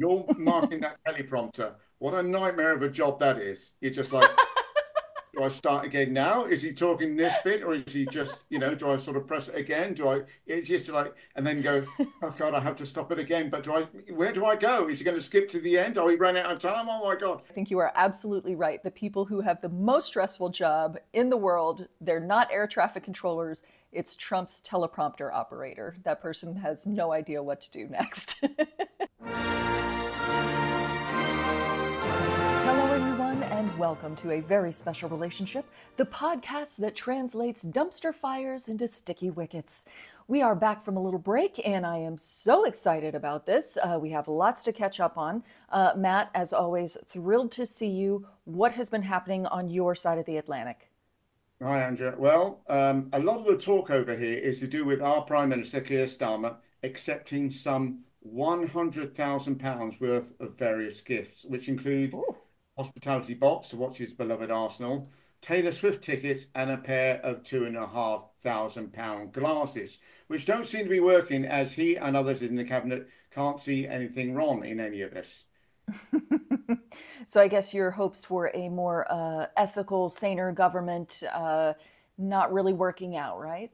You're marking that teleprompter. What a nightmare of a job that is. You're just like, do I start again now? Is he talking this bit, or is he just, do I sort of press it again? Do I, it's just like, and then go, oh God, I have to stop it again. But where do I go? Is he going to skip to the end? Are we running out of time? Oh my God. I think you are absolutely right. The people who have the most stressful job in the world, they're not air traffic controllers. It's Trump's teleprompter operator. That person has no idea what to do next. Hello, everyone, and welcome to A Very Special Relationship, the podcast that translates dumpster fires into sticky wickets. We are back from a little break, and I am so excited about this. We have lots to catch up on. Matt, as always, thrilled to see you. What has been happening on your side of the Atlantic? Hi, Andrea. Well, a lot of the talk over here is to do with our Prime Minister, Keir Starmer, accepting some £100,000 worth of various gifts, which include Ooh. hospitality box to watch his beloved Arsenal, Taylor Swift tickets, and a pair of £2,500 glasses, which don't seem to be working as he and others in the cabinet can't see anything wrong in any of this. So I guess your hopes for a more ethical, saner government not really working out, right?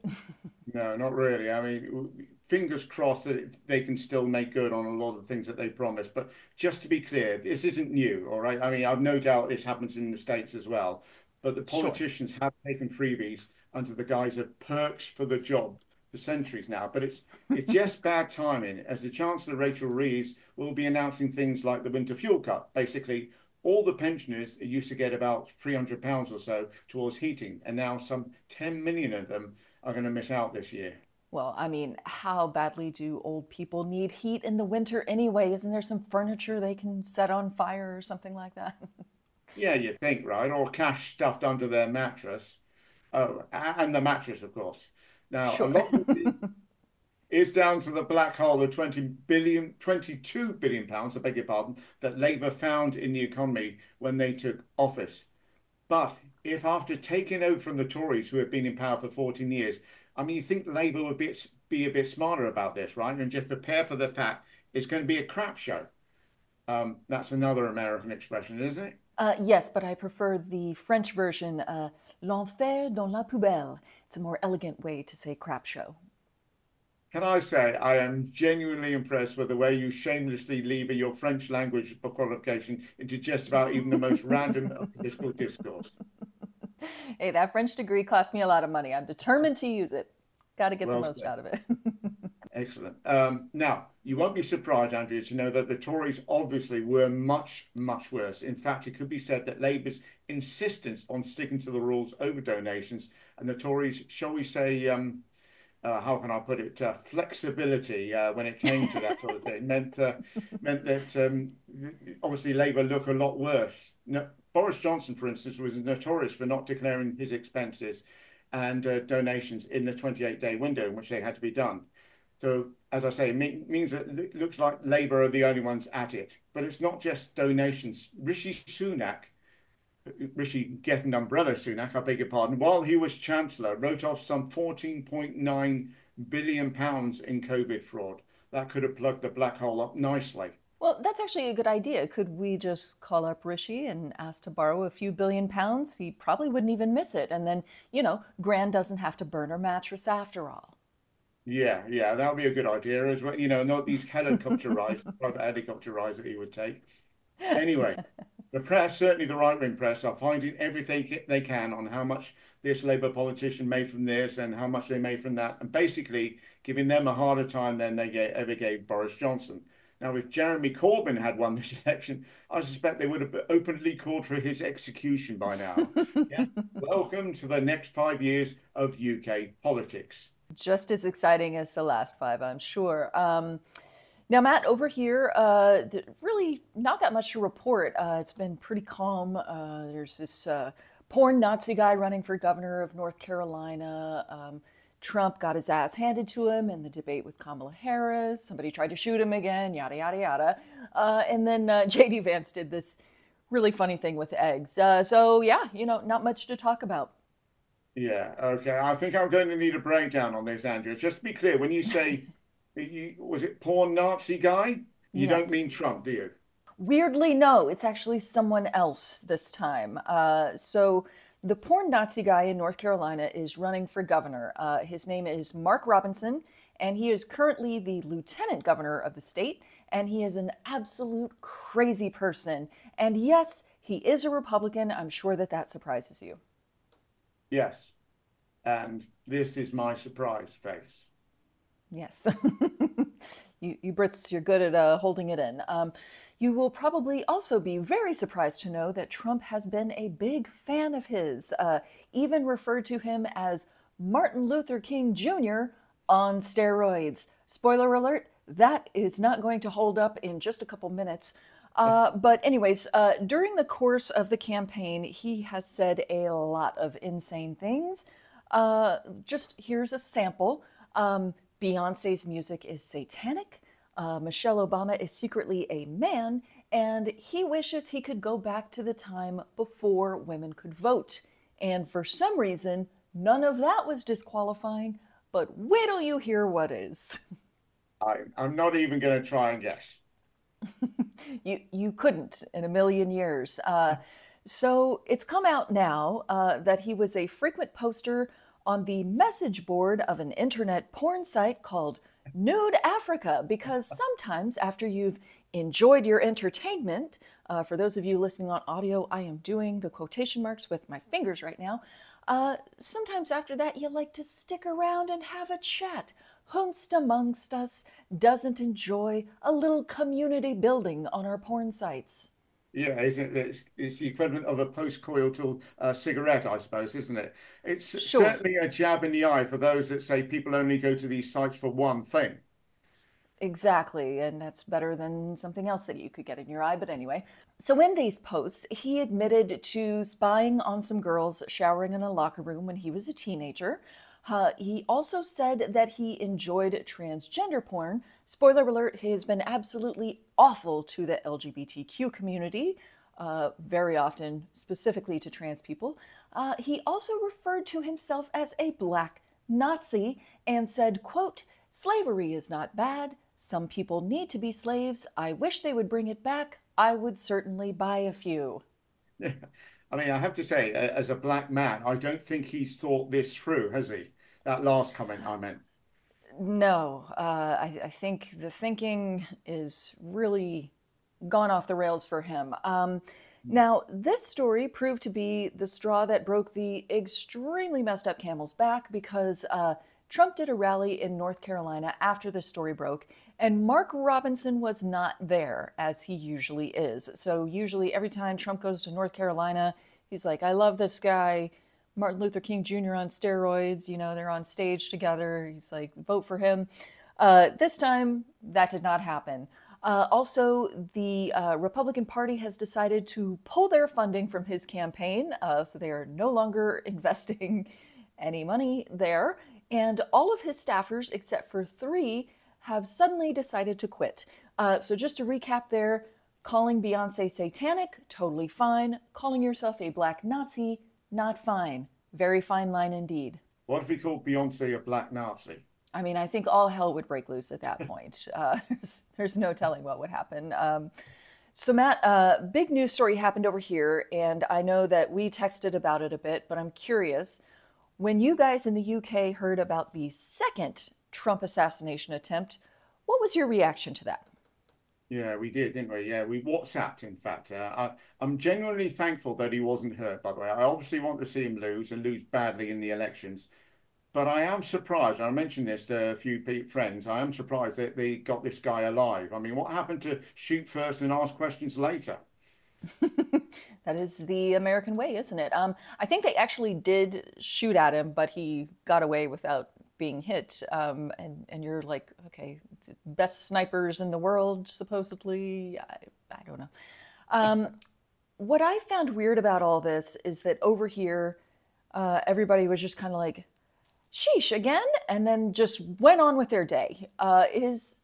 No, not really. I mean, fingers crossed that they can still make good on a lot of the things that they promised. But just to be clear, this isn't new, all right? I mean, I've no doubt this happens in the States as well. But the Sure. politicians have taken freebies under the guise of perks for the job for centuries now. But it's just bad timing, as the Chancellor Rachel Reeves will be announcing things like the winter fuel cut. Basically, all the pensioners used to get about £300 or so towards heating, and now some 10 million of them are going to miss out this year. Well, I mean, how badly do old people need heat in the winter anyway? Isn't there some furniture they can set on fire or something like that? Yeah, you think, right? Or cash stuffed under their mattress. Oh, and the mattress, of course. Now, a Sure. lot of this is down to the black hole of 22 billion pounds, I beg your pardon, that Labour found in the economy when they took office. But if after taking over from the Tories, who have been in power for 14 years, I mean, you think Labour would be a bit smarter about this, right? And just prepare for the fact it's going to be a crap show. That's another American expression, isn't it? Yes, but I prefer the French version, l'enfer dans la poubelle. It's a more elegant way to say crap show. Can I say I am genuinely impressed with the way you shamelessly lever your French language qualification into just about even the most random of political discourse? Hey, that French degree cost me a lot of money. I'm determined to use it. Got to get the Well most said. out of it. Excellent. Now, you won't be surprised, Andrea, to know that the Tories obviously were much, much worse. In fact, it could be said that Labour's insistence on sticking to the rules over donations and the Tories, shall we say, how can I put it, flexibility when it came to that sort of thing meant that obviously Labour look a lot worse. No, Boris Johnson, for instance, was notorious for not declaring his expenses and donations in the 28-day window in which they had to be done. So, as I say, it means that it looks like Labour are the only ones at it. But it's not just donations. Rishi getting umbrella Sunak, I beg your pardon, while he was Chancellor, wrote off some £14.9 billion in COVID fraud. That could have plugged the black hole up nicely. Well, that's actually a good idea. Could we just call up Rishi and ask to borrow a few billion pounds? He probably wouldn't even miss it. And then, Gran doesn't have to burn her mattress after all. Yeah, yeah, that would be a good idea as well. Not these helicopter rides, private helicopter rides that he would take. Anyway, the press, certainly the right-wing press, are finding everything they can on how much this Labour politician made from this and how much they made from that, and basically giving them a harder time than ever gave Boris Johnson. Now, if Jeremy Corbyn had won this election, I suspect they would have openly called for his execution by now. Yeah, welcome to the next 5 years of UK politics. Just as exciting as the last five, I'm sure. Now, Matt, over here, really not that much to report. It's been pretty calm. There's this porn Nazi guy running for governor of North Carolina. Trump got his ass handed to him in the debate with Kamala Harris. Somebody tried to shoot him again, yada, yada, yada. And then JD Vance did this really funny thing with eggs. So, yeah, not much to talk about. Yeah, okay. I think I'm going to need a breakdown on this, Andrew. Just to be clear, when you say was it porn Nazi guy? You don't mean Yes. Trump, do you? Weirdly, no, it's actually someone else this time. So the porn Nazi guy in North Carolina is running for governor. His name is Mark Robinson, and he is currently the lieutenant governor of the state. And he is an absolute crazy person. And yes, he is a Republican. I'm sure that that surprises you. Yes. And this is my surprise face. Yes. You Brits, you're good at holding it in. You will probably also be very surprised to know that Trump has been a big fan of his, even referred to him as Martin Luther King Jr. on steroids. Spoiler alert, that is not going to hold up in just a couple minutes. But, anyways, during the course of the campaign, he has said a lot of insane things. Just here's a sample. Beyonce's music is satanic. Michelle Obama is secretly a man, and he wishes he could go back to the time before women could vote. And for some reason, none of that was disqualifying, but wait till you hear what is. I'm not even going to try and guess. You couldn't in a million years. So it's come out now that he was a frequent poster on the message board of an internet porn site called Nude Africa, because sometimes after you've enjoyed your entertainment, for those of you listening on audio, I am doing the quotation marks with my fingers right now. Sometimes after that, you like to stick around and have a chat. Whomst amongst us doesn't enjoy a little community building on our porn sites? Yeah, isn't it? It's the equivalent of a post-coital cigarette, I suppose, isn't it? It's Sure. certainly a jab in the eye for those that say people only go to these sites for one thing. Exactly, and that's better than something else that you could get in your eye, but anyway. So, in these posts, he admitted to spying on some girls showering in a locker room when he was a teenager. He also said that he enjoyed transgender porn. Spoiler alert, he has been absolutely awful to the LGBTQ community, very often specifically to trans people. He also referred to himself as a black Nazi and said, quote, slavery is not bad. Some people need to be slaves. I wish they would bring it back. I would certainly buy a few. Yeah. I mean, I have to say, as a black man, I don't think he's thought this through, has he? That last comment I meant. No, I think the thinking is really gone off the rails for him. Now, this story proved to be the straw that broke the extremely messed up camel's back because Trump did a rally in North Carolina after the story broke, and Mark Robinson was not there, as he usually is. So, usually, every time Trump goes to North Carolina, he's like, I love this guy. Martin Luther King Jr. on steroids. You know, they're on stage together. He's like, vote for him. This time, that did not happen. Also, the Republican Party has decided to pull their funding from his campaign, so they are no longer investing any money there. And all of his staffers, except for three, have suddenly decided to quit. So, just to recap there, calling Beyonce satanic, totally fine. Calling yourself a black Nazi, not fine. Very fine line indeed. What if we called Beyonce a black Nazi? I mean, I think all hell would break loose at that point. There's no telling what would happen. So, Matt, big news story happened over here, and I know that we texted about it a bit, but I'm curious. When you guys in the UK heard about the second Trump assassination attempt, what was your reaction to that? Yeah, we did, didn't we? Yeah, we WhatsApped, in fact. I'm genuinely thankful that he wasn't hurt, by the way. I obviously want to see him lose and lose badly in the elections. But I am surprised. I mentioned this to a few friends. I am surprised that they got this guy alive. I mean, what happened to shoot first and ask questions later? That is the American way, isn't it? I think they actually did shoot at him, but he got away without being hit. And you're like, okay, best snipers in the world, supposedly. I don't know. Um, what I found weird about all this is that over here, everybody was just kind of like, sheesh, again, and then just went on with their day. It is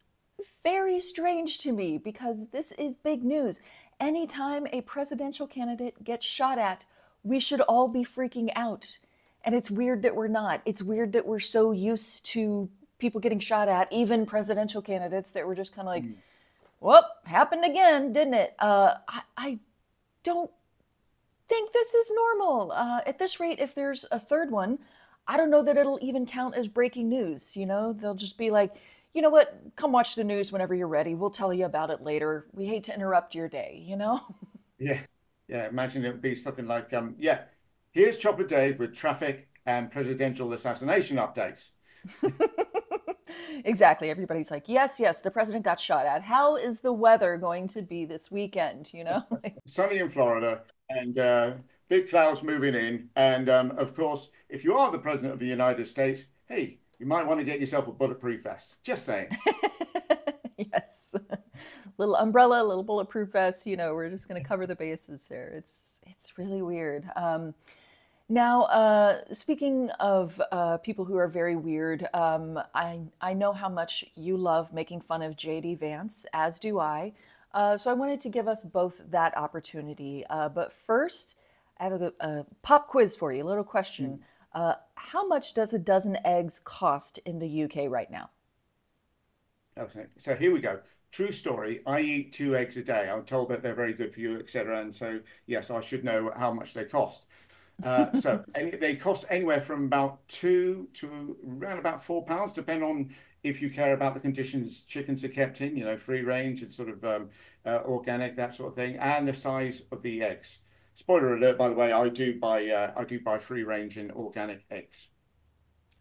very strange to me because this is big news. Anytime a presidential candidate gets shot at, we should all be freaking out. And it's weird that we're not. It's weird that we're so used to people getting shot at, even presidential candidates, that we're just kind of like, Mm. Whoop, happened again, didn't it? I don't think this is normal. At this rate, if there's a third one, I don't know that it'll even count as breaking news. You know, they'll just be like, you know what, come watch the news whenever you're ready. We'll tell you about it later. We hate to interrupt your day, you know? Yeah, yeah. Imagine it would be something like, yeah, here's Chopper Dave with traffic and presidential assassination updates. Exactly. Everybody's like, yes, yes, the president got shot at. How is the weather going to be this weekend? You know? Sunny in Florida and big clouds moving in. And of course, if you are the president of the United States, hey, you might want to get yourself a bulletproof vest. Just saying. Yes. Little umbrella, little bulletproof vest, you know, we're just going to cover the bases there. It's really weird. Now, speaking of people who are very weird, I know how much you love making fun of JD Vance, as do I. So I wanted to give us both that opportunity. But first, I have a pop quiz for you, a little question. How much does a dozen eggs cost in the UK right now? Okay, so here we go. True story. I eat 2 eggs a day. I'm told that they're very good for you, etc. And so, yes, I should know how much they cost. They cost anywhere from about two to around about £4, depending on if you care about the conditions chickens are kept in, free range and sort of organic, that sort of thing, and the size of the eggs. Spoiler alert, by the way, I do buy free range and organic eggs.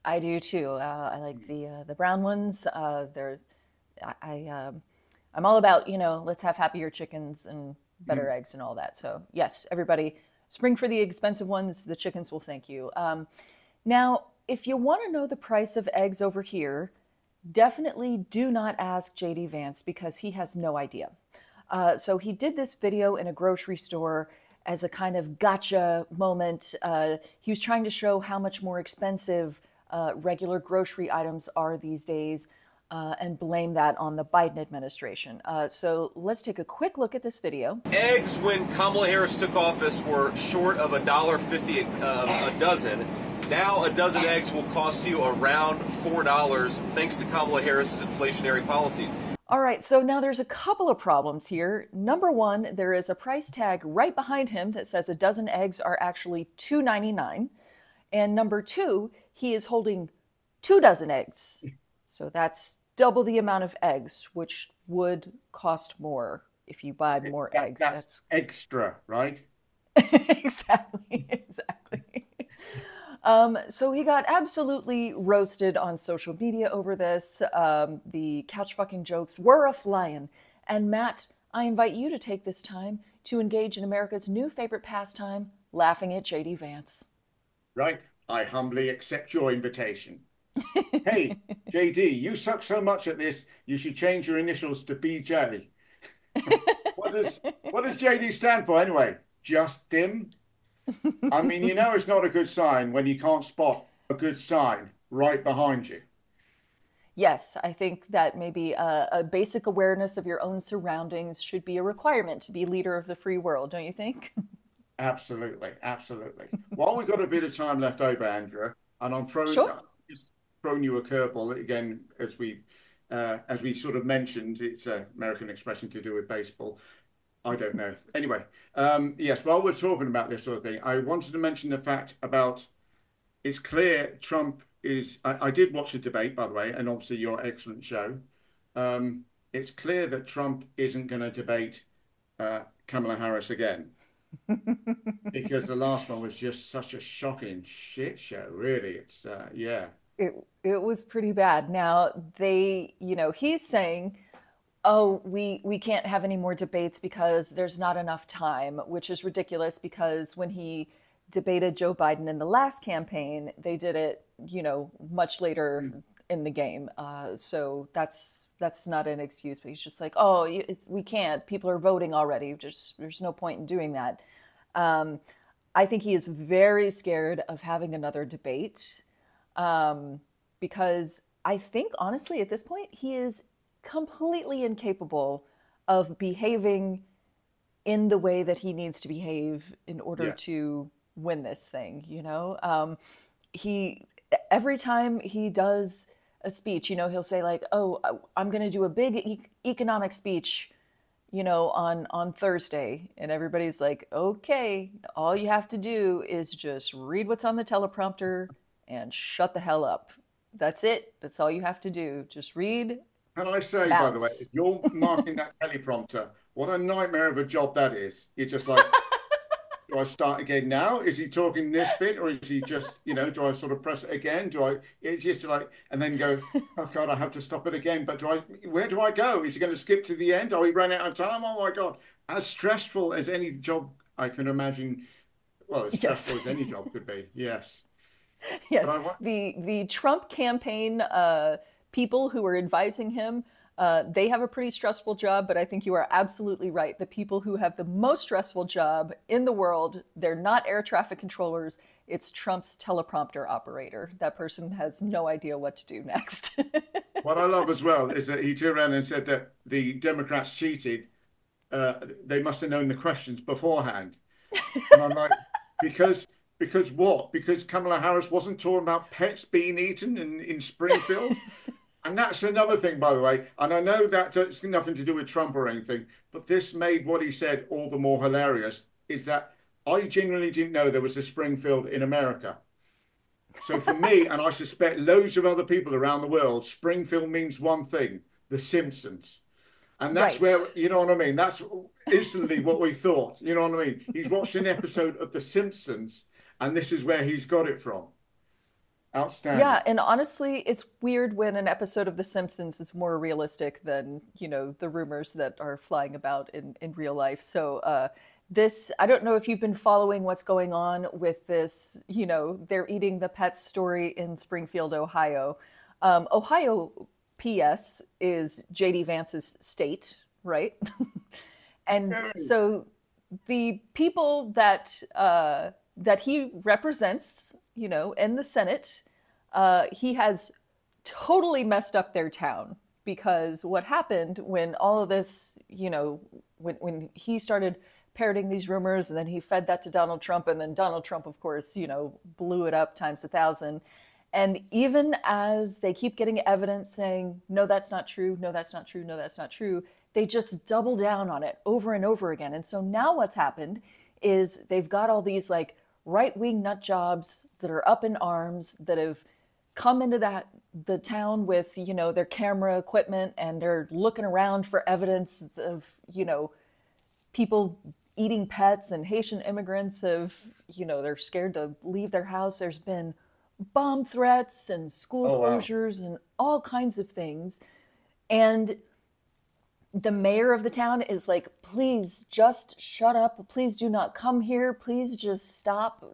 I do too. I like the brown ones. I I'm all about, you know, let's have happier chickens and better Mm. eggs and all that. So yes, everybody, spring for the expensive ones. The chickens will thank you. Now, if you want to know the price of eggs over here, definitely do not ask JD Vance because he has no idea. So he did this video in a grocery store as a kind of gotcha moment. He was trying to show how much more expensive regular grocery items are these days and blame that on the Biden administration. So let's take a quick look at this video. Eggs, when Kamala Harris took office, were short of $1.50 a dozen. Now a dozen eggs will cost you around $4 thanks to Kamala Harris's inflationary policies. All right, so now there's a couple of problems here. Number one, there is a price tag right behind him that says a dozen eggs are actually $2.99. And number two, he is holding 2 dozen eggs. So that's double the amount of eggs, which would cost more if you buy more eggs. That's extra, right? Exactly, exactly. So he got absolutely roasted on social media over this. The couch fucking jokes were a flying. And Matt, I invite you to take this time to engage in America's new favorite pastime, laughing at JD Vance. Right. I humbly accept your invitation. Hey, JD, you suck so much at this, you should change your initials to BJ. What does JD stand for anyway? Just dim? I mean, it's not a good sign when you can't spot a good sign right behind you. Yes, I think that maybe a basic awareness of your own surroundings should be a requirement to be leader of the free world, don't you think? Absolutely, absolutely. While we've got a bit of time left over, Andrea, and Sure. just throwing you a curveball again, as we sort of mentioned, it's an American expression to do with baseball. I don't know. Anyway, yes, while we're talking about this sort of thing, I wanted to mention the fact about it's clear Trump is. I did watch the debate, by the way, and obviously your excellent show. It's clear that Trump isn't going to debate Kamala Harris again because the last one was just such a shocking shit show. Really, it's yeah. It was pretty bad. Now he's saying, oh, we can't have any more debates because there's not enough time, which is ridiculous because when he debated Joe Biden in the last campaign, they did it, much later in the game. So that's not an excuse. But he's just like, oh, we can't. People are voting already. Just there's no point in doing that. I think he is very scared of having another debate because I think honestly at this point he is completely incapable of behaving in the way that he needs to behave in order Yeah. to win this thing. He every time he does a speech, he'll say like, "Oh, I'm going to do a big economic speech on Thursday, and everybody's like, okay, all you have to do is just read what's on the teleprompter and shut the hell up. That's it. That's all you have to do. Just read, Can I say, by the way, bounce. if you're marking that teleprompter, what a nightmare of a job that is. You're just like, do I start again now? Is he talking this bit, or is he just, do I sort of press it again? Do I, it's just like, and then go, oh God, I have to stop it again. But where do I go? Is he going to skip to the end? Are we running out of time? Oh my God. As stressful as any job I can imagine. Well, as Yes. stressful as any job could be. Yes. But Yes, I want, the Trump campaign people who are advising him, they have a pretty stressful job. But I think you are absolutely right. The people who have the most stressful job in the world, they're not air traffic controllers. It's Trump's teleprompter operator. That person has no idea what to do next. what I love as well is that he turned around and said that the Democrats cheated. They must have known the questions beforehand. And I'm like, because because what? Because Kamala Harris wasn't talking about pets being eaten in Springfield. And that's another thing, by the way. And I know that it's nothing to do with Trump or anything, but this made what he said all the more hilarious. Is that I genuinely didn't know there was a Springfield in America. So for me, and I suspect loads of other people around the world, Springfield means one thing: The Simpsons. And that's Right. where, you know what I mean? That's instantly what we thought. You know what I mean? He's watched an episode of The Simpsons, and this is where he's got it from. Yeah, Outstanding. and honestly, it's weird when an episode of The Simpsons is more realistic than, the rumors that are flying about in real life. So, I don't know if you've been following what's going on with this, they're eating the pets story in Springfield, Ohio. Ohio, P.S., is J.D. Vance's state, right? And Hey, so the people that he represents, in the Senate, he has totally messed up their town because what happened when all of this, when he started parroting these rumors and then he fed that to Donald Trump and then Donald Trump, of course, blew it up times 1,000. And even as they keep getting evidence saying, no, that's not true, no, that's not true, no, that's not true, they just double down on it over and over again. And so now what's happened is they've got all these like right wing nut jobs that are up in arms that have come into the town with their camera equipment and they're looking around for evidence of people eating pets, and Haitian immigrants have they're scared to leave their house. There's been bomb threats and school oh wow. closures and all kinds of things. And the mayor of the town is like, please just shut up. Please do not come here. Please just stop.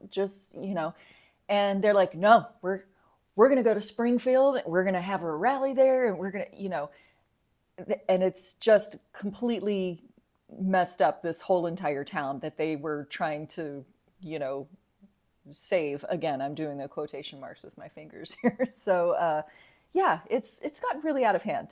And they're like, no, we're going to go to Springfield and we're going to have a rally there and we're going to, and it's just completely messed up this whole entire town that they were trying to, save. Again, I'm doing the quotation marks with my fingers here. So, yeah, it's gotten really out of hand.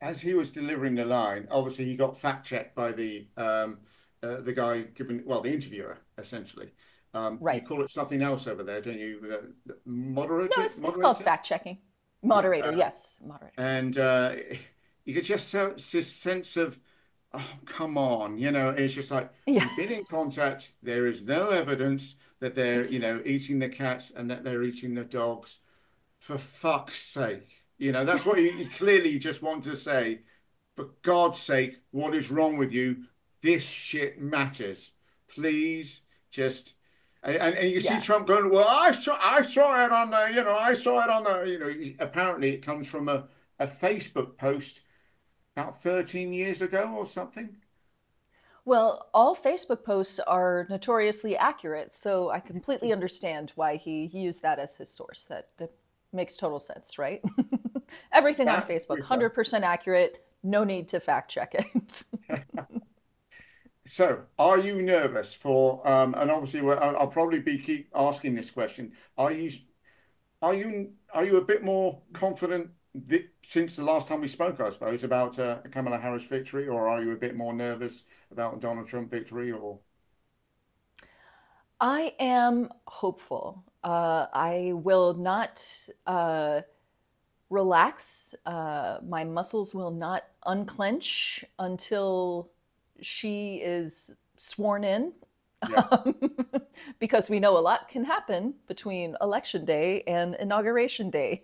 As he was delivering the line, obviously he got fact checked by the guy giving, well, the interviewer essentially. You Right. call it something else over there, don't you? The No, moderator, it's called moderator. fact checking. Yeah. Moderator, yes, moderator. And you could just so it's this sense of, oh, come on, it's just like Yeah, you've been in contact. There is no evidence that they're, eating the cats and that they're eating the dogs. For fuck's sake, that's what you clearly just want to say. For God's sake, what is wrong with you? This shit matters. Please just. And you see yeah. Trump going, well, I saw it on the, I saw it on the, apparently it comes from a Facebook post about 13 years ago or something. Well, all Facebook posts are notoriously accurate, so I completely understand why he used that as his source. That makes total sense, right? Everything on That Facebook, we go. 100% accurate, no need to fact check it. So, are you nervous for? And obviously, I'll probably be keep asking this question. Are you a bit more confident since the last time we spoke, I suppose, about Kamala Harris victory, or are you a bit more nervous about Donald Trump victory? Or I am hopeful. I will not. relax. My muscles will not unclench until she is sworn in. Yeah. Because we know a lot can happen between election day and inauguration day.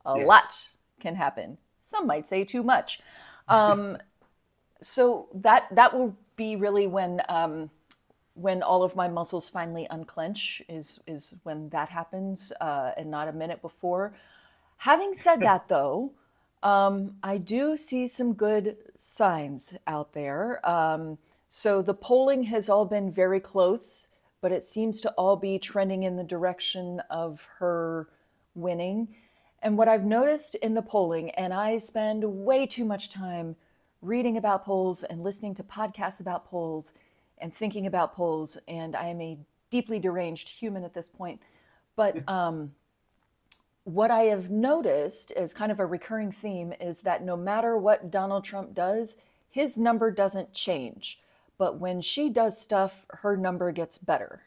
A Yes. lot can happen. Some might say too much. Um, so that will be really when all of my muscles finally unclench is when that happens, and not a minute before. Having said that, though, I do see some good signs out there. So the polling has all been very close, but it seems to all be trending in the direction of her winning. And what I've noticed in the polling, and I spend way too much time reading about polls and listening to podcasts about polls and thinking about polls, and I am a deeply deranged human at this point. But what I have noticed as kind of a recurring theme is that no matter what Donald Trump does, his number doesn't change. But when she does stuff, her number gets better.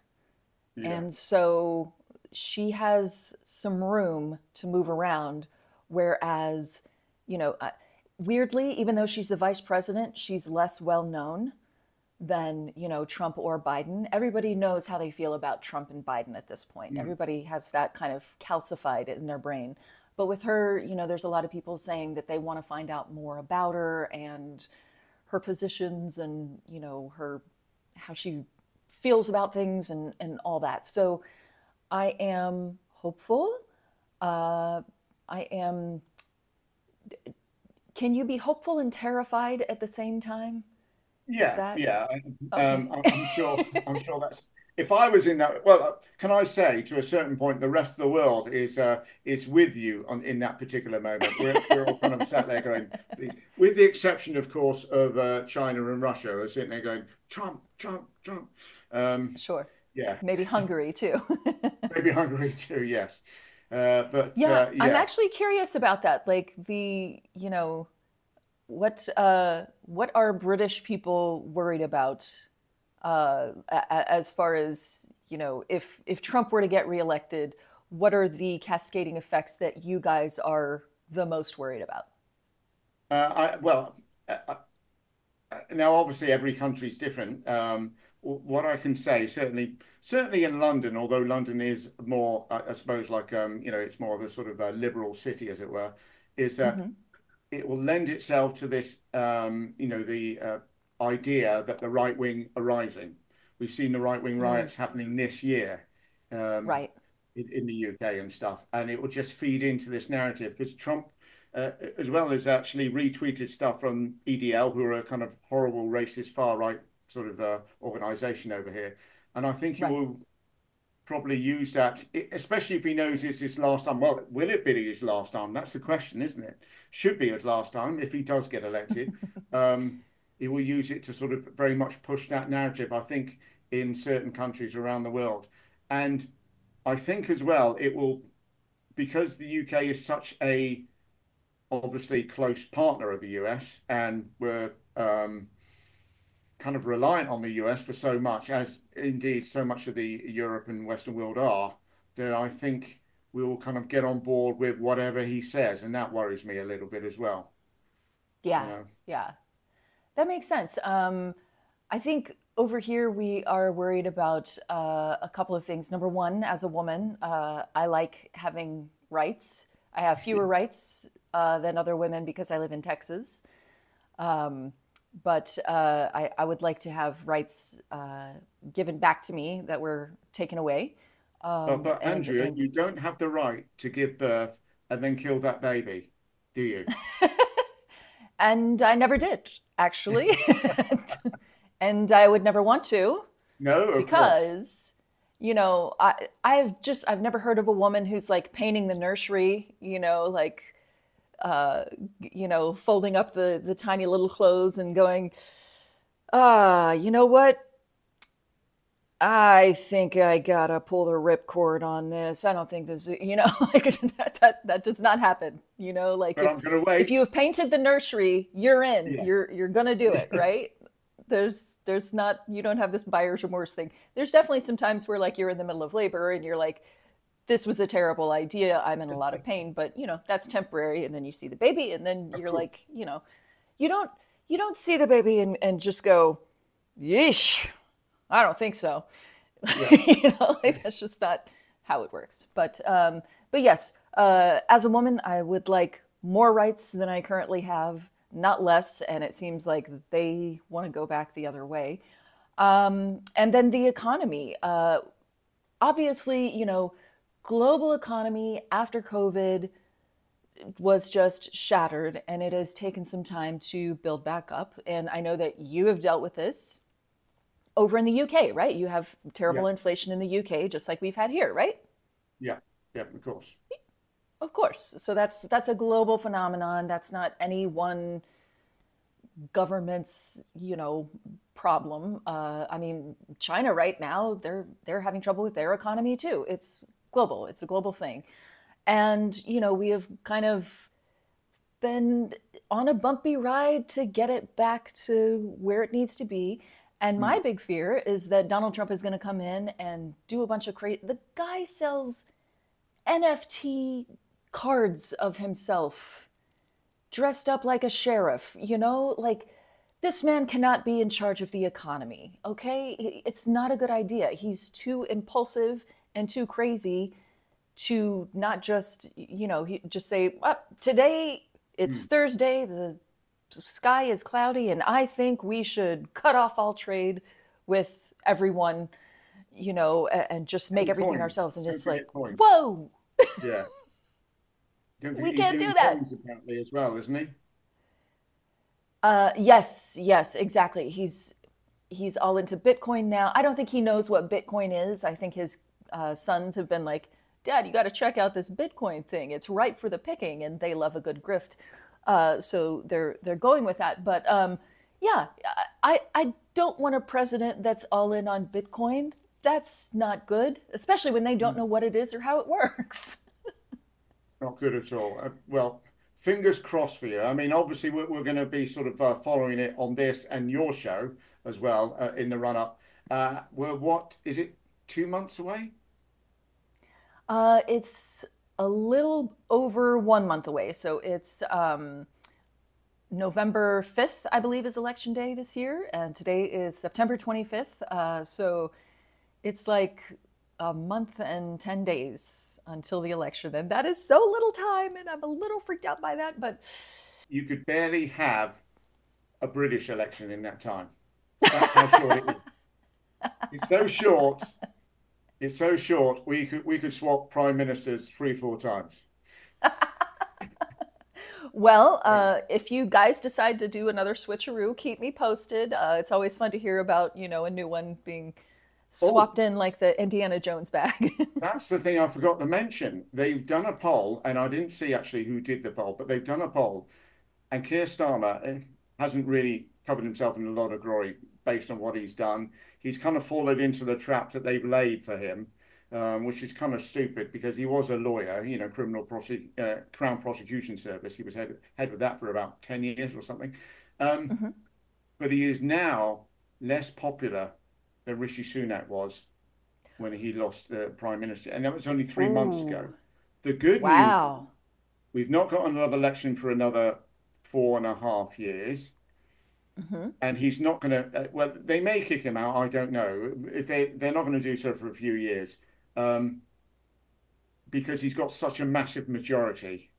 Yeah. And so she has some room to move around. Whereas, weirdly, even though she's the vice president, she's less well known than, Trump or Biden. Everybody knows how they feel about Trump and Biden at this point. Mm. Everybody has that kind of calcified in their brain. But with her, there's a lot of people saying that they want to find out more about her and her positions and, her how she feels about things and all that. So I am hopeful. I am. Can you be hopeful and terrified at the same time? Is Yeah, that yeah. okay? I'm sure. I'm sure that's. If I was in that, well, can I say to a certain point, the rest of the world is with you in that particular moment. We're all kind of sat there going, please, with the exception, of course, of China and Russia, who are sitting there going, Trump, Trump, Trump. Um, Sure. yeah, Maybe Hungary too. maybe Hungary too. Yes, but Yeah, I'm yeah. actually curious about that. Like what are British people worried about as far as, if Trump were to get reelected, what are the cascading effects that you guys are the most worried about? Well, now obviously every country is different. What I can say, certainly in London, although London is more, I suppose, like it's more of a sort of a liberal city, as it were, is that Hmm. it will lend itself to this, the idea that the right wing are rising. We've seen the right wing Mm, riots happening this year, um, right, in the UK and stuff, and it will just feed into this narrative because Trump, as well as actually retweeted stuff from EDL, who are a kind of horrible racist far right sort of organization over here, and I think he right. will probably use that, especially if he knows it's his last time. Well, will it be his last time? That's the question, isn't it? Should be his last time if he does get elected. Um, he will use it to sort of very much push that narrative, I think, in certain countries around the world. And I think as well, it will, because the UK is such a obviously close partner of the US and we're kind of reliant on the US for so much, as indeed so much of the Europe and Western world are, that I think we will kind of get on board with whatever he says, and that worries me a little bit as well. You Yeah, know, yeah. That makes sense. I think over here we are worried about a couple of things. Number one, as a woman, I like having rights. I have fewer rights than other women because I live in Texas. Um, but I would like to have rights given back to me that were taken away. but And Andrea, and you don't have the right to give birth and then kill that baby, do you? and I never did actually, and I would never want to. No, of course. Because I've never heard of a woman who's like painting the nursery, like folding up the tiny little clothes and going, you know what, I think I gotta pull the ripcord on this. I don't think this, like that does not happen. Like But if I'm going to if you wait. have painted the nursery, you're in. Yeah. You're gonna do it, right? There's not, you don't have this buyer's remorse thing. There's definitely some times where like you're in the middle of labor and you're like, this was a terrible idea. I'm in a lot of pain, but that's temporary. And then you see the baby, and then Of you're course. like, you don't you don't see the baby and just go, yeesh, I don't think so. Yeah. Like that's just not how it works. But yes, as a woman, I would like more rights than I currently have, not less. And it seems like they want to go back the other way. And then the economy. Obviously, global economy after COVID was just shattered, and it has taken some time to build back up. And I know that you have dealt with this over in the UK, right? You have Yeah. terrible inflation in the UK, just like we've had here, right? Yeah. Yeah. Of course. Of course. So that's a global phenomenon. That's not any one government's, problem. I mean, China right now, they're having trouble with their economy too. It's global. It's a global thing. And, we have kind of been on a bumpy ride to get it back to where it needs to be. And my Mm. big fear is that Donald Trump is going to come in and do a bunch of crazy. The guy sells NFT cards of himself dressed up like a sheriff, like this man cannot be in charge of the economy, okay? It's not a good idea. He's too impulsive and too crazy to not just, he just say, today it's Mm. Thursday, the sky is cloudy, and I think we should cut off all trade with everyone, and just make And everything coins. ourselves. And Don't it's like, forget coins. whoa, Yeah. Don't we forget he's can't do doing that. coins apparently as well, isn't he? Yes, exactly. He's all into Bitcoin now. I don't think he knows what Bitcoin is. I think his sons have been like, Dad, you got to check out this Bitcoin thing. It's ripe for the picking, and they love a good grift. So they're going with that. But yeah, I don't want a president that's all in on Bitcoin. That's not good, especially when they don't Mm. know what it is or how it works. Not good at all. Well, fingers crossed for you. I mean, obviously, we're going to be sort of following it on this and your show as well in the run up. We're what is it, 2 months away? It's a little over 1 month away. So it's November 5th, I believe, is election day this year. And today is September 25th. So it's like a month and 10 days until the election. And that is so little time. And I'm a little freaked out by that. But You could barely have a British election in that time. That's how short it is. It's so short. It's so short. We could swap prime ministers 3, 4 times. well, Yeah. if you guys decide to do another switcheroo, keep me posted. It's always fun to hear about, a new one being Oh, swapped in like the Indiana Jones bag. that's the thing I forgot to mention. They've done a poll, and I didn't see actually who did the poll, but they've done a poll, and Keir Starmer hasn't really covered himself in a lot of glory based on what he's done. He's kind of fallen into the trap that they've laid for him, which is kind of stupid because he was a lawyer, Crown Prosecution Service. He was head of that for about 10 years or something. Um, Mhm. but he is now less popular than Rishi Sunak was when he lost the prime minister, and that was only 3 months ago. Ooh, The good news, wow. we've not got another election for another 4.5 years, Hmm. and he's not going to. Well, they may kick him out. I don't know if they're not going to do so for a few years, um, because he's got such a massive majority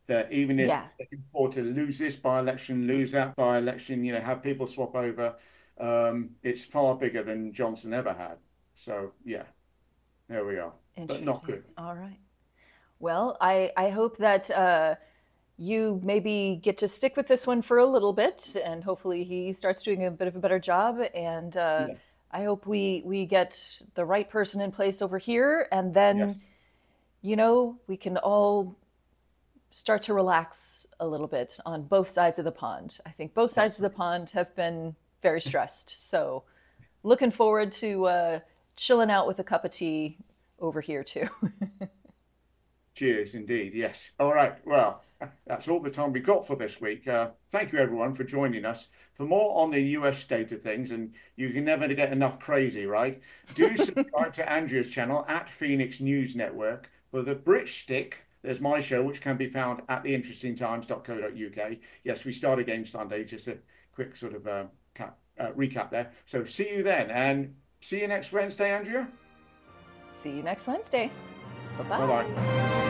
that even if Yeah. they can afford to lose this by-election, lose that by-election, have people swap over, it's far bigger than Johnson ever had. So yeah, there we are, but not Interesting. good. All right. Well, I hope that you maybe get to stick with this one for a little bit, and hopefully he starts doing a bit of a better job. And Yeah. I hope we get the right person in place over here, and then Yes. we can all start to relax a little bit on both sides of the pond. I think both sides That's of the right. pond have been very stressed. So looking forward to chilling out with a cup of tea over here too. Cheers, indeed. Yes. All right. Well, that's all the time we got for this week. Thank you, everyone, for joining us. For more on the US state of things, and you can never get enough crazy, right? Do subscribe to Andrea's channel at Phoenix News Network. For the Brit Stick, there's my show, which can be found at theinterestingtimes.co.uk. Yes, we start again Sunday. Just a quick sort of recap there. So see you then, and see you next Wednesday, Andrea. See you next Wednesday. Bye bye. Bye-bye.